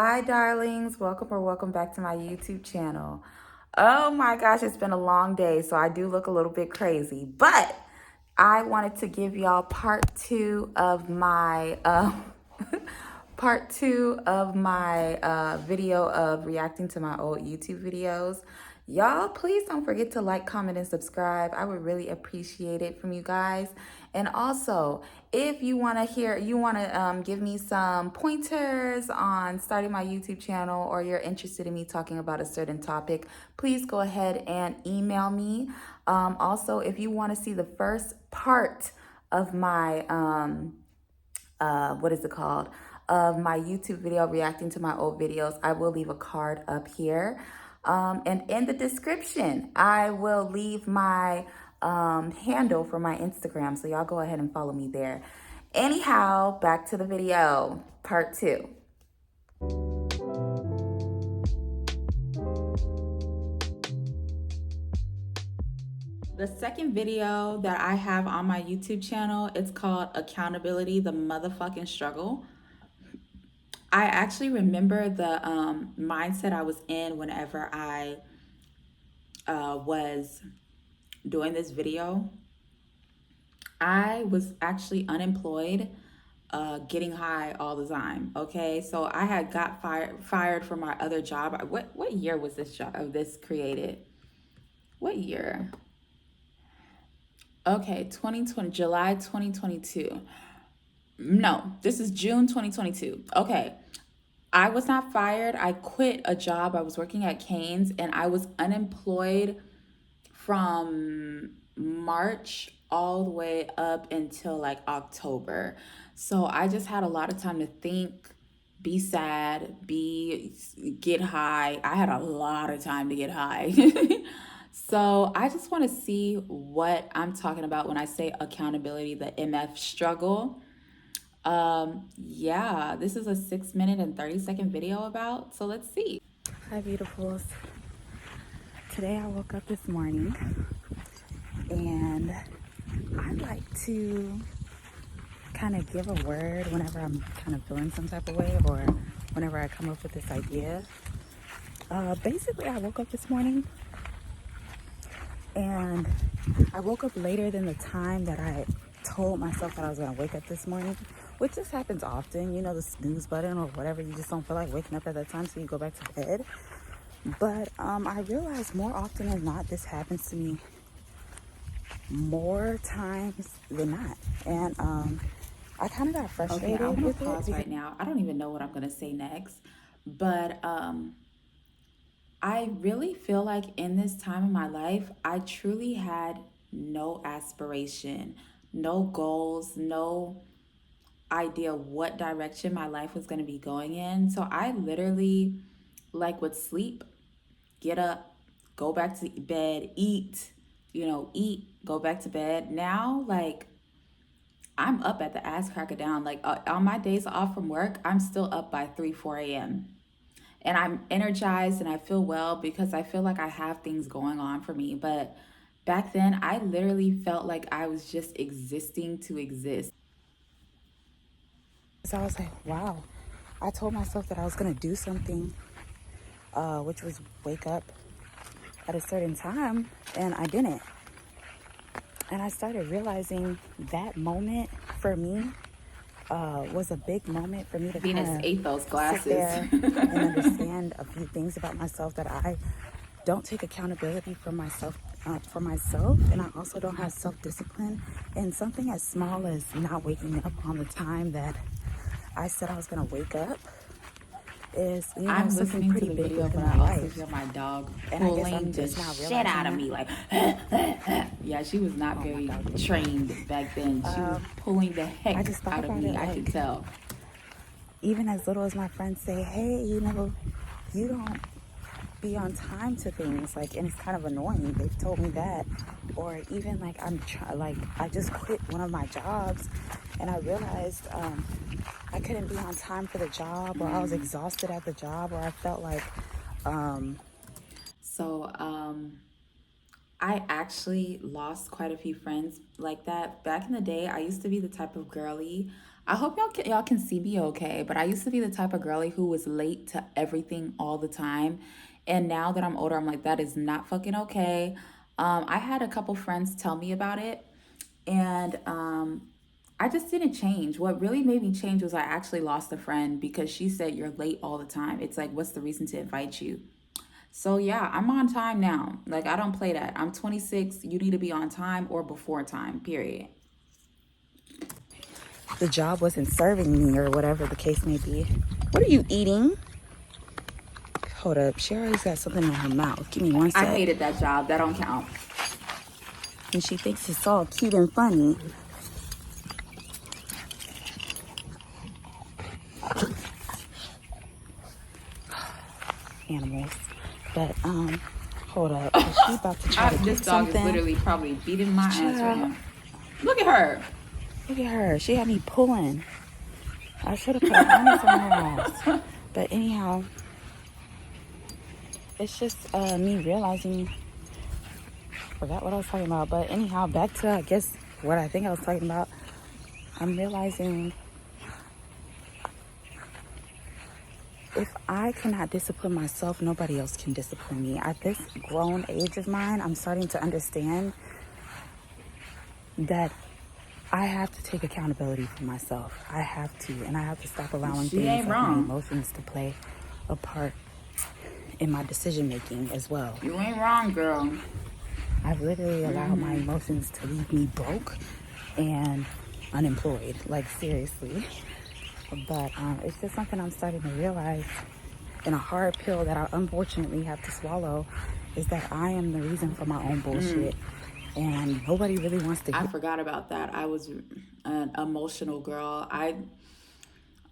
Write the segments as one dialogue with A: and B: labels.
A: Hi darlings, welcome back to my YouTube channel. Oh my gosh, it's been a long day, so I do look a little bit crazy, but I wanted to give y'all part two of my video of reacting to my old YouTube videos. Y'all, please don't forget to like, comment, and subscribe. I would really appreciate it from you guys. And also, if you want to give me some pointers on starting my YouTube channel, or you're interested in me talking about a certain topic, please go ahead and email me. Also, if you want to see the first part of my what is it called? Of my YouTube video reacting to my old videos, I will leave a card up here. And in the description, I will leave my handle for my Instagram. So y'all go ahead and follow me there. Anyhow, back to the video, part two. The second video that I have on my YouTube channel, it's called Accountability, the Motherfucking Struggle. I actually remember the mindset I was in whenever I was doing this video. I was actually unemployed, getting high all the time. Okay, so I had got fired from my other job. What year was this job? This created? What year? Okay, 2020, July 2022. No, this is June 2022. Okay. I was not fired. I quit a job. I was working at Cane's and I was unemployed from March all the way up until like October. So I just had a lot of time to think, be sad, get high. I had a lot of time to get high. So I just want to see what I'm talking about when I say accountability, the MF struggle. Yeah, this is a 6 minute and 30-second video about, so let's see. Hi beautifuls. Today I woke up this morning and I like to kind of give a word whenever I'm kind of feeling some type of way, or whenever I come up with this idea. Basically, I woke up this morning and I woke up later than the time that I told myself that I was going to wake up this morning, which just happens often. You know, the snooze button or whatever, you just don't feel like waking up at that time, so you go back to bed. But I realize more often than not, this happens to me more times than not. And I kind of got frustrated. Okay, I'm gonna pause right now. I don't even know what I'm gonna say next, but I really feel like in this time in my life, I truly had no aspiration, no goals, no idea what direction my life was going to be going in. So I literally like would sleep, get up, go back to bed, eat, eat, go back to bed. Now, like, I'm up at the ass crack of dawn. Like, on my days off from work, I'm still up by 3, 4 a.m. And I'm energized and I feel well because I feel like I have things going on for me. But back then, I literally felt like I was just existing to exist. So I was like, wow. I told myself that I was going to do something, which was wake up at a certain time, and I didn't. And I started realizing that moment for me was a big moment for me to Venus ate those glasses. Sit there and understand a few things about myself, that I don't take accountability for myself, and I also don't have self-discipline. And something as small as not waking up on the time that I said I was going to wake up is, I'm listening to the video, but I also hear my dog pulling the shit out of me. Like, yeah, she was not very trained back then. She was pulling the heck out of me. I could tell. Even as little as my friends say, hey, you don't be on time to things, like, and it's kind of annoying. They've told me that. Or even like I just quit one of my jobs and I realized I couldn't be on time for the job, or I was exhausted at the job, or I felt like I actually lost quite a few friends like that. Back in the day, I used to be the type of girly. I hope y'all can see me okay, but I used to be the type of girly who was late to everything all the time. And now that I'm older, I'm like, that is not fucking okay. I had a couple friends tell me about it, and I just didn't change. What really made me change was I actually lost a friend because she said, "You're late all the time." It's like, what's the reason to invite you? So yeah, I'm on time now. Like, I don't play that. I'm 26. You need to be on time or before time, period. The job wasn't serving me or whatever the case may be. What are you eating? Hold up. She always got something in her mouth. Give me one sec. I hated that job. That don't count. And she thinks it's all cute and funny. Animals. But, hold up. She's about to try to this dog something. Is literally probably beating my ass right now. Look at her. Look at her. She had me pulling. I should have put a harness on her ass. But anyhow, it's just me realizing, forgot what I was talking about. But anyhow, back to, I guess, what I think I was talking about. I'm realizing if I cannot discipline myself, nobody else can discipline me. At this grown age of mine, I'm starting to understand that I have to take accountability for myself. I have to. And I have to stop allowing things like my emotions to play a part in my decision making as well. You ain't wrong, girl. I've literally allowed my emotions to leave me broke and unemployed. Like, seriously. But it's just something I'm starting to realize, and a hard pill that I unfortunately have to swallow, is that I am the reason for my own bullshit. And nobody really wants to. I forgot about that. I was an emotional girl.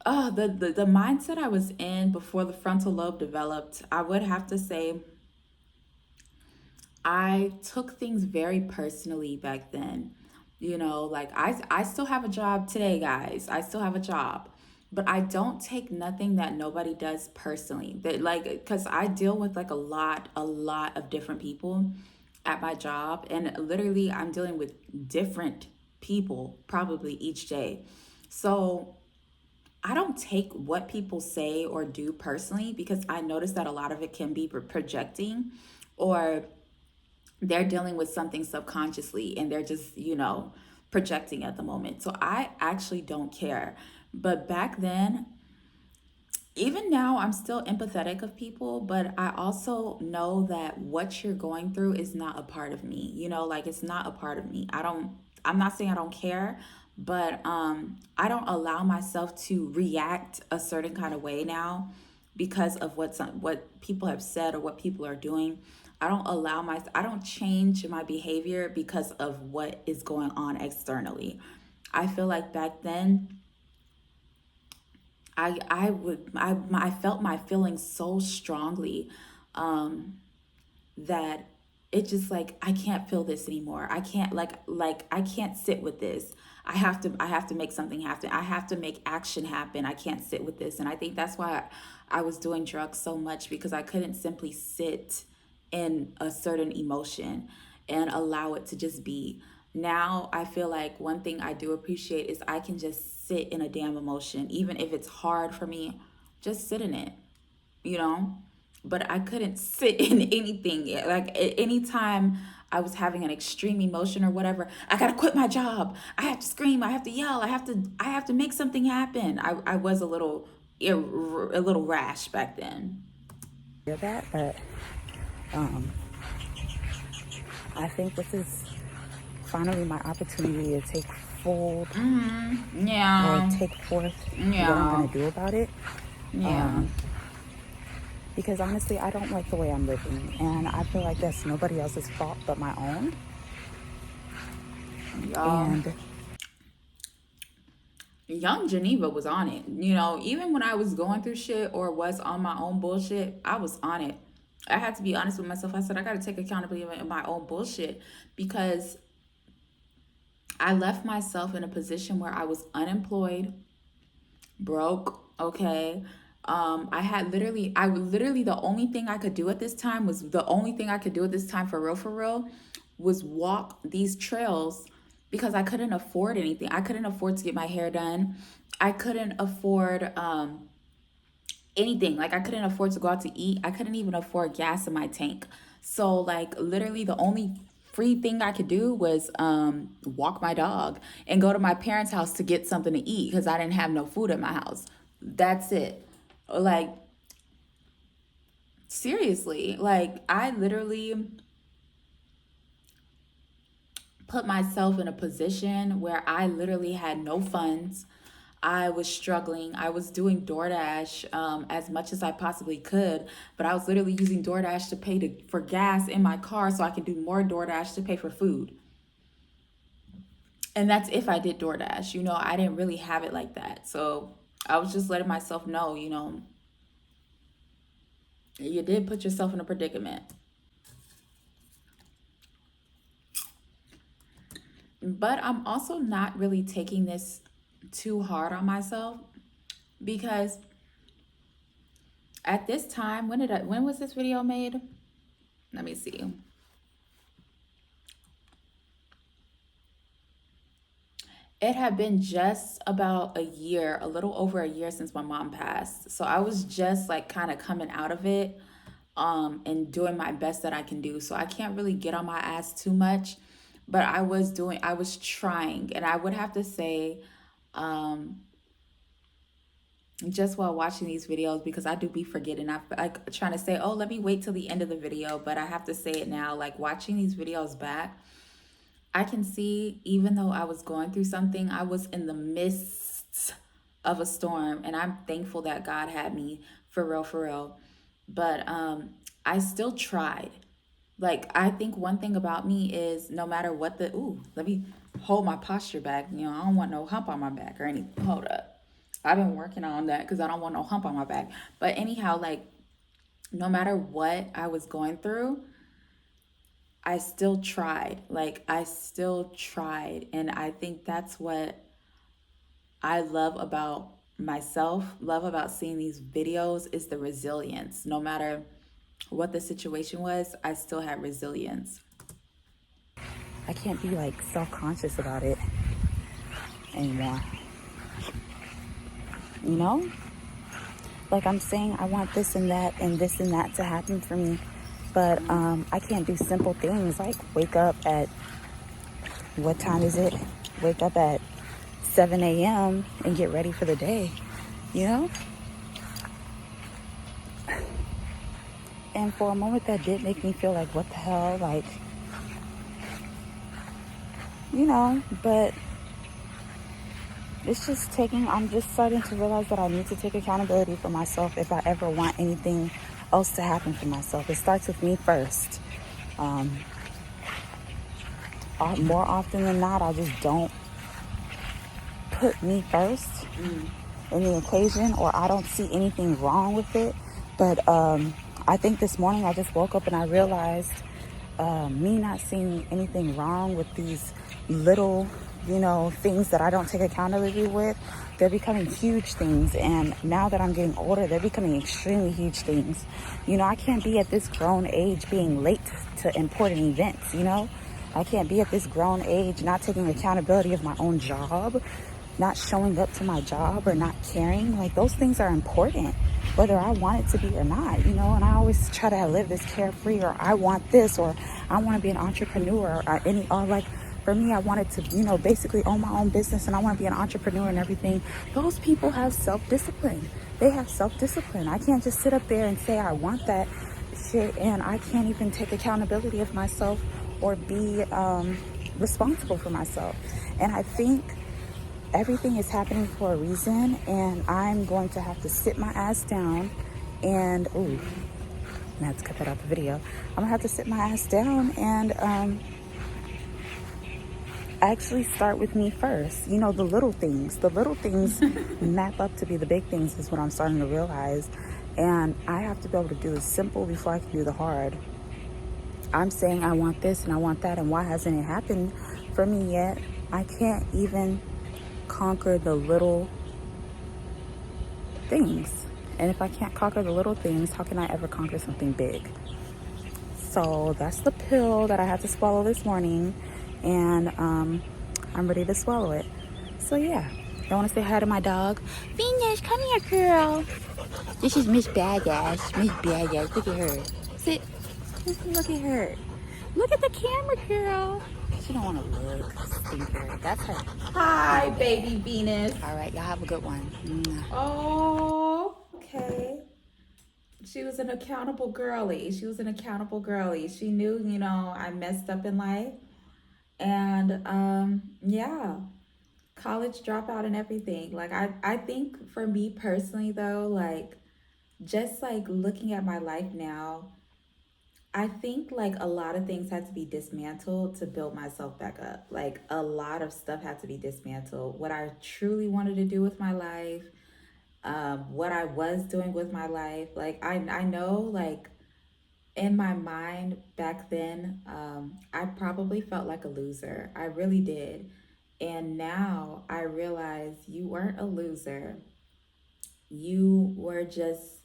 A: The mindset I was in before the frontal lobe developed, I would have to say I took things very personally back then. You know, like I still have a job today, guys. I still have a job. But I don't take nothing that nobody does personally. That, like, because I deal with like a lot of different people at my job, and literally I'm dealing with different people probably each day. So I don't take what people say or do personally, because I notice that a lot of it can be projecting, or they're dealing with something subconsciously and they're just, projecting at the moment. So I actually don't care. But back then, even now, I'm still empathetic of people, but I also know that what you're going through is not a part of me. Like, it's not a part of me. I'm not saying I don't care, but I don't allow myself to react a certain kind of way now because of what people have said or what people are doing. I don't change my behavior because of what is going on externally. I feel like back then, I felt my feelings so strongly, that it just, like, I can't feel this anymore. I can't, I can't sit with this. I have to make something happen. I have to make action happen. I can't sit with this. And I think that's why I was doing drugs so much, because I couldn't simply sit in a certain emotion and allow it to just be. Now I feel like one thing I do appreciate is I can just sit in a damn emotion, even if it's hard for me. Just sit in it, you know. But I couldn't sit in anything. Like, anytime I was having an extreme emotion or whatever, I gotta quit my job. I have to scream. I have to yell. I have to make something happen. I was a little rash back then. Hear that? But I think this is finally my opportunity to take full, or take forth what I'm gonna do about it. Because honestly, I don't like the way I'm living, and I feel like that's nobody else's fault but my own. And Young Geneva was on it. Even when I was going through shit or was on my own bullshit, I was on it. I had to be honest with myself. I said, I got to take accountability in my own bullshit, because I left myself in a position where I was unemployed, broke, okay? The only thing I could do at this time for real, was walk these trails because I couldn't afford anything. I couldn't afford to get my hair done. I couldn't afford anything. Like, I couldn't afford to go out to eat. I couldn't even afford gas in my tank. So like literally the only free thing I could do was walk my dog and go to my parents' house to get something to eat because I didn't have no food at my house. That's it. Like, seriously, like I literally put myself in a position where I literally had no funds. I was struggling. I was doing DoorDash as much as I possibly could, but I was literally using DoorDash to pay for gas in my car so I could do more DoorDash to pay for food. And that's if I did DoorDash. You know, I didn't really have it like that. So I was just letting myself know, you know, you did put yourself in a predicament. But I'm also not really taking this too hard on myself because at this time, when was this video made? Let me see. It had been just about a year, a little over a year since my mom passed. So I was just like kind of coming out of it and doing my best that I can do. So I can't really get on my ass too much, but I was trying. And I would have to say, just while watching these videos, because I do be forgetting, I'm like trying to say, oh, let me wait till the end of the video, but I have to say it now. Like, watching these videos back, I can see, even though I was going through something, I was in the midst of a storm, and I'm thankful that God had me, for real, for real. But I still tried. Like, I think one thing about me is, no matter what let me hold my posture back. You know, I don't want no hump on my back or anything. Hold up. I've been working on that because I don't want no hump on my back. But anyhow, like, no matter what I was going through, I still tried. Like, I still tried. And I think that's what I love about myself, love about seeing these videos, is the resilience. No matter what the situation was, I still had resilience. I can't be like self-conscious about it anymore. You know? Like, I'm saying I want this and that and this and that to happen for me, but I can't do simple things like wake up at, what time is it? Wake up at 7 a.m. and get ready for the day, you know? And for a moment that did make me feel like, what the hell? Like, you know, but I'm just starting to realize that I need to take accountability for myself if I ever want anything else to happen for myself. It starts with me first. More often than not, I just don't put me first in the equation, or I don't see anything wrong with it. But I think this morning I just woke up and I realized me not seeing anything wrong with these little, you know, things that I don't take accountability with, they're becoming huge things. And now that I'm getting older, they're becoming extremely huge things. You know, I can't be at this grown age being late to important events, you know? I can't be at this grown age not taking accountability of my own job, not showing up to my job, or not caring. Like, those things are important, whether I want it to be or not, you know? And I always try to live this carefree, or I want this, or I want to be an entrepreneur, or like, for me, I wanted to, you know, basically own my own business, and I want to be an entrepreneur and everything. Those people have self-discipline. They have self-discipline. I can't just sit up there and say I want that shit, and I can't even take accountability of myself or be responsible for myself. And I think everything is happening for a reason, and I'm going to have to sit my ass down and, I have to cut that out the video. I'm gonna have to sit my ass down and actually start with me first. You know, the little things map up to be the big things, is what I'm starting to realize. And I have to be able to do the simple before I can do the hard. I'm saying I want this and I want that, and why hasn't it happened for me yet? I can't even conquer the little things. And if I can't conquer the little things, how can I ever conquer something big? So that's the pill that I had to swallow this morning. And I'm ready to swallow it. So yeah, y'all want to say hi to my dog? Venus, come here, girl. This is Miss Badass. Miss Badass, look at her. Sit. Look at her. Look at the camera, girl. She don't want to look. Stinker. That's her.
B: Hi, baby Venus.
A: All right, y'all have a good one.
B: Oh, okay. She was an accountable girly. She knew, I messed up in life. And yeah, college dropout and everything. Like I think for me personally though, like just like looking at my life now, I think like a lot of things had to be dismantled to build myself back up. Like a lot of stuff had to be dismantled. What I truly wanted to do with my life, what I was doing with my life. Like I know like in my mind back then, I probably felt like a loser. I really did. And now I realize you weren't a loser. You were just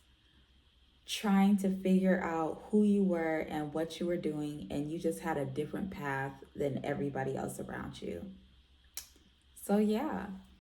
B: trying to figure out who you were and what you were doing, and you just had a different path than everybody else around you. So, yeah.